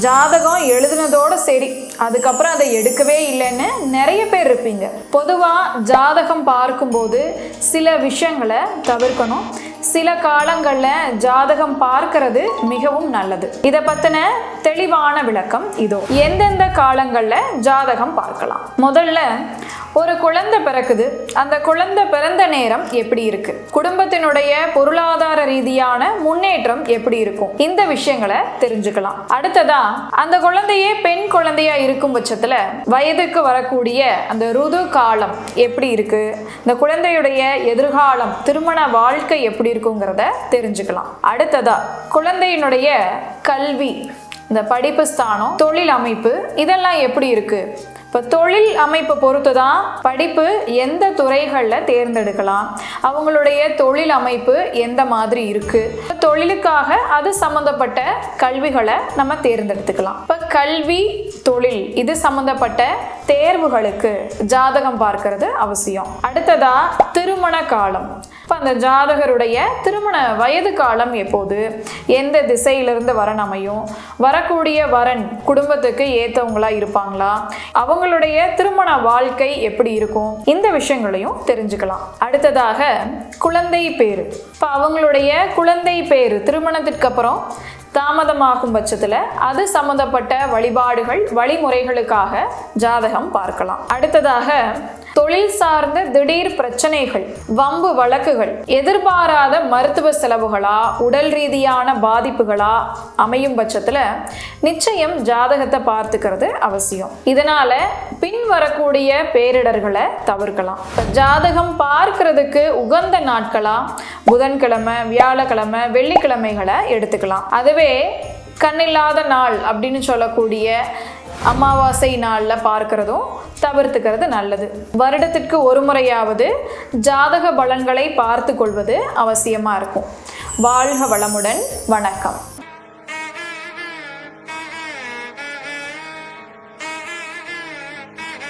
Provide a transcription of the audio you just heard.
ஜாதகம் எழுதுனதோட சரி, அதுக்கப்புறம் அதை எடுக்கவே இல்லைன்னு நிறைய பேர் இருப்பீங்க. பொதுவாக ஜாதகம் பார்க்கும்போது சில விஷயங்களை தவிர்க்கணும். சில காலங்களில் ஜாதகம் பார்க்கறது மிகவும் நல்லது. இதை பற்றின தெளிவான விளக்கம் இதோ. எந்தெந்த காலங்களில் ஜாதகம் பார்க்கலாம்? முதல்ல ஒரு குழந்தை பிறக்குது, அந்த குழந்தை பிறந்த நேரம் எப்படி இருக்கு, குடும்பத்தினுடைய பொருளாதார ரீதியான முன்னேற்றம் எப்படி இருக்கும், இந்த விஷயங்களை தெரிஞ்சுக்கலாம். அடுத்ததா அந்த குழந்தையே பெண் குழந்தையா இருக்கும் பட்சத்துல வயதுக்கு வரக்கூடிய அந்த ருது காலம் எப்படி இருக்கு, இந்த குழந்தையுடைய எதிர்காலம் திருமண வாழ்க்கை எப்படி இருக்குங்கிறத தெரிஞ்சுக்கலாம். அடுத்ததா குழந்தையினுடைய கல்வி, இந்த படிப்பு ஸ்தானம், தொழில் அமைப்பு, இதெல்லாம் எப்படி இருக்கு. இப்போ தொழில் அமைப்பை பொறுத்து தான் படிப்பு எந்த துறைகளில் தேர்ந்தெடுக்கலாம், அவங்களுடைய தொழில் அமைப்பு எந்த மாதிரி இருக்குது, தொழிலுக்காக அது சம்மந்தப்பட்ட கல்விகளை நம்ம தேர்ந்தெடுத்துக்கலாம். இப்போ கல்வி, தொழில் இது சம்மந்தப்பட்ட தேர்வுகளுக்கு ஜாதகம் பார்க்கறது அவசியம். அடுத்ததா திருமண காலம். இப்போ அந்த ஜாதகருடைய திருமண வயது காலம் எப்போது, எந்த திசையிலிருந்து வரன் அமையும், வரக்கூடிய வரன் குடும்பத்துக்கு ஏற்றவங்களா இருப்பாங்களா, அவங்களுடைய திருமண வாழ்க்கை எப்படி இருக்கும், இந்த விஷயங்களையும் தெரிஞ்சுக்கலாம். அடுத்ததாக குழந்தை பேரு. இப்போ அவங்களுடைய குழந்தை பேரு திருமணத்திற்கு அப்புறம் தாமதமாகும் பட்சத்தில் அது சம்பந்தப்பட்ட வழிபாடுகள் வழிமுறைகளுக்காக ஜாதகம் பார்க்கலாம். அடுத்ததாக தொழில் சார்ந்த திடீர் பிரச்சனைகள், வம்பு வழக்குகள், எதிர்பாராத மருத்துவ செலவுகளா உடல் ரீதியான பாதிப்புகளா அமையும் பட்சத்தில் நிச்சயம் ஜாதகத்தை பார்த்துக்கிறது அவசியம். இதனால பின் வரக்கூடிய பேரிடர்களை தவிர்க்கலாம். ஜாதகம் பார்க்கறதுக்கு உகந்த நாட்களா புதன்கிழமை, வியாழக்கிழமை, வெள்ளிக்கிழமைகளை எடுத்துக்கலாம். அதுவே கண்ணில்லாத நாள் அப்படின்னு சொல்லக்கூடிய அமாவாசை நாளில் பார்க்கிறதும் தவிர்த்துக்கிறது நல்லது. வருடத்திற்கு ஒரு முறையாவது ஜாதக பலன்களை பார்த்து கொள்வது அவசியமாக இருக்கும். வாழ்க வளமுடன். வணக்கம்.